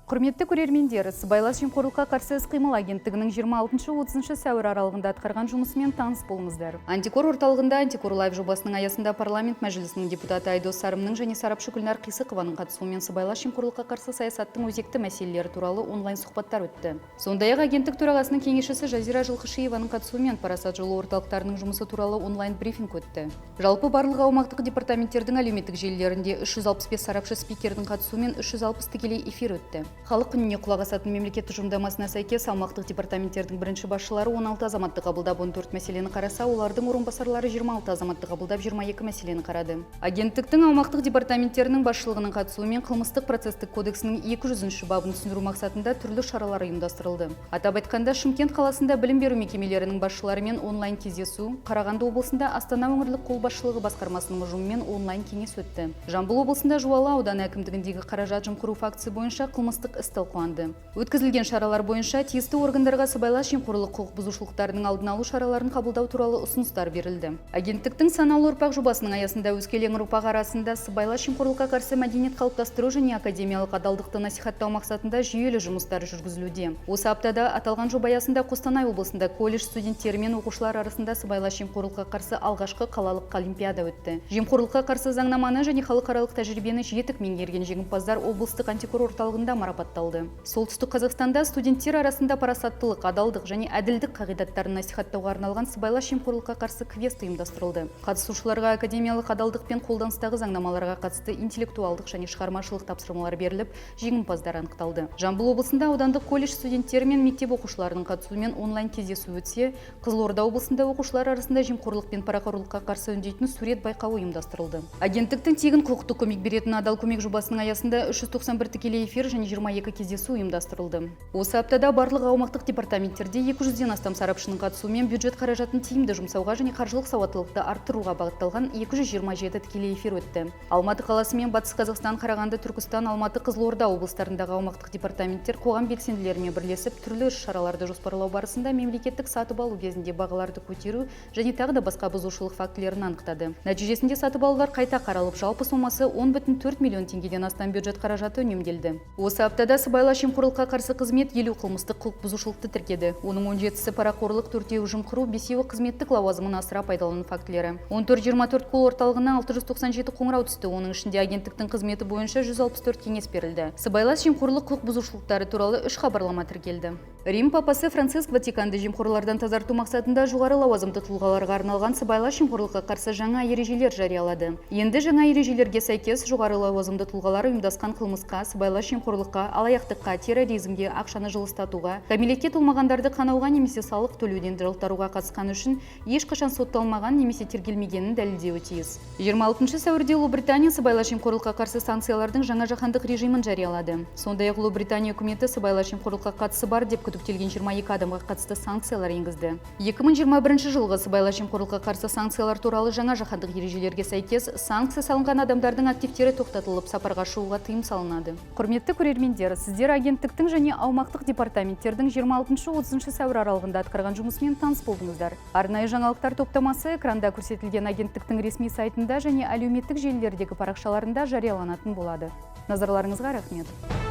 Құрметті көрермендер, сыбайлас жемқорлыққа қарсы іс-қимыл агенттігінің 26-30 сәуір аралығында атқарған жұмысымен таныс болыңыздар. Антикор орталығында Антикор Лайв жобасының аясында парламент мәжілісінің депутаты Айдос Сарымның және сарапшы Гүлнар Қисықованың қатысуымен сыбайлас жемқорлыққа қарсы саясаттың өзекті мәселелері туралы онлайн сұхбаттар өтті. Сондай-ақ агенттік төрағасының кеңесшісі Жазира Жылқышиеваның қатысуымен парасат жолы орталықтарының жұмысы туралы онлайн брифинг өтті. Жалпы барлық аумақтық департаменттердің әлеуметтік желілерінде 365 сарапшы спикердің қатысуымен 360 тікелей эфир өтті. Халық үніне құлақ асатын мемлекет тұжырымдамасына сәйкес аумақтық департаменттердің бірінші басшылары 16 азаматты қабылдап 14 мәселені қараса, олардың орынбасарлары 26 азаматты қабылдап 22 мәселені қарады. Агенттіктің аумақтық департаменттерінің басшылығының қатысуымен қылмыстық процестік кодексінің 200 бабын түсіндіру мақсатында түрлі шаралар ұйымдастырылды. Атап айтқанда, Шымкент қаласында білім беру мекемелерінің басшыларымен онлайн кездесу, Қарағанды облысында Астана өңірлік қолбасшылығы басқармасының ұжымымен онлайн кеңес өтті. Жамбыл облысында Жуалы ауданы әкімдігіндегі қаражат жымқыру фактісі бойынша қылмыстық іс талқыланды. Өткізілген шаралар бойынша тиісті органдарға сыбайлас жемқорлық құқық бұзушылықтарының алдын алу шараларын қабылдау туралы ұсыныстар берілді. Агенттіктің санаулы ұрпақ жобасының аясында өскелең ұрпақ арасында сыбайлас жемқорлыққа қарсы мәдениет қалыптастыру және академиялық адалдықты насихаттау мақсатында жүйелі жұмыстар жүргізілуде. Осы аптада аталған жоба аясында Қостанай облысында колледж студенттері мен оқушылар арасында сыбайлас жемқорлыққа қарсы алғашқы қалалық олимпиада өтті. Жемқорлыққа қарсы заңнаманы және халықаралық тәжірибені жетік меңгерген жеңімпаздар облыстық антикор орталығында марапатталды. Солтүстік Қазақстанда студенттер арасында парасаттылық, адалдық және әділдік қағидаттарын насихаттауға арналған сыбайлас жемқорлыққа қарсы квест ұйымдастырылды. Қатысушыларға академиялық адалдық пен қолданыстағы заңнамаларға қатысты интеллектуалдық және шығармашылық тапсырмалар беріліп, жеңімпаздар анықталды. Жамбыл облысында аудандық колледж студенттері мен мектеп оқушыларының қатысуымен онлайн кездесу өтсе, Қызылорда облысында оқушылар арасында жемқорлық пен парақорлыққа қарсы үндейтін сурет байқауы ұйымдастырылды. Агенттіктің тегін құқықтық көмек беретін адал көмек жобасының аясында 391 тікелей эфир және 22 кездесу ұйымдастырылды. Осы аптада барлық аумақтық департаменттерде 200-ден астам сарапшының қатысуымен бюджет қаражатын тиімді жұмсауға және қаржылық сауаттылықты арттыруға бағытталған 227 тікелей эфир өтті. Алматы қаласы мен Батыс Қазақстан, Қарағанды, Түркістан, Алматы, Қызылорда облыстарындағы аумақтық департаменттер қоғам белсенділерімен бірлесіп түрлі іс-шараларды жоспарлау барысында мемлекеттік сатып алу кезінде бағаларды көтеру және тағы да басқа бұзушылық фактілерін анықтады. Нәтижесінде сатып алулар қайта қаралып, жалпы сомасы 10,4 миллион теңгеден астам бюджет қаражаты үнемделді. Осы аптада сыбайлас жемқорлыққа қарсы қызмет 50 қылмыстық құқық бұзушылықты тіркеді. Оның 17-сі парақорлық, 4-еуі жымқыру, 5-еуі қызметтік лауазымын асыра пайдалану фактілері. 14-24 кол орталығына 697 қоңырау түсті. Оның ішінде агенттіктің қызметі бойынша 164 кеңес берілді. Сыбайлас жемқорлық құқық бұзушылықтары туралы 3 хабарлама тіркелді. Рим папасы Франциск Ватиканды жемқорлардан тазарту мақсатында жоғары лауазымды тұлғаларға арналған сыбайлас жемқорлыққа қарсы жаңа ережелер жариялады. Енді жаңа ережелерге сәйкес жоғары лауазымды тұлғалар ұйымдасқан қылмысқа, сыбайлас жемқорлыққа, алаяқтыққа, терроризмге, ақшаны жылыстатуға, кәмелетке толмағандарды қанауға немесе салық төлеуден жалтаруға қатысқаны үшін ешқашан сотталмаған немесе тергелмегенін дәлелдеуі тиіс. 26 сәуірде Ұлыбритания сыбайлас жемқорлыққа қарсы санкциялардың жаңа жаһандық режимін жариялады. Сондай-ақ Ұлыбритания үкіметі сыбайлас жемқорлыққа қатысы бар деп күдіктелген 22 адамға қатысты санкциялар енгізді. 2021 жылғы сыбайлас жемқорлыққа қарсы санкциялар туралы жаңа жаһандық ережелерге сәйкес санкция салынған адамдардың активтері тоқтатылып, сапарға шығуға тыйым салынады. Құрметті көрермендер, сіздер агенттіктің және аумақтық департаменттердің 26-30 сәуір аралығында атқарған жұмысымен таныс болдыңыздар. Арнайы жаңалықтар топтамасы экранда көрсетілген агенттіктің ресми сайтында және әлеуметтік желілердегі парақшаларында жарияланатын болады. Назарларыңызға рахмет.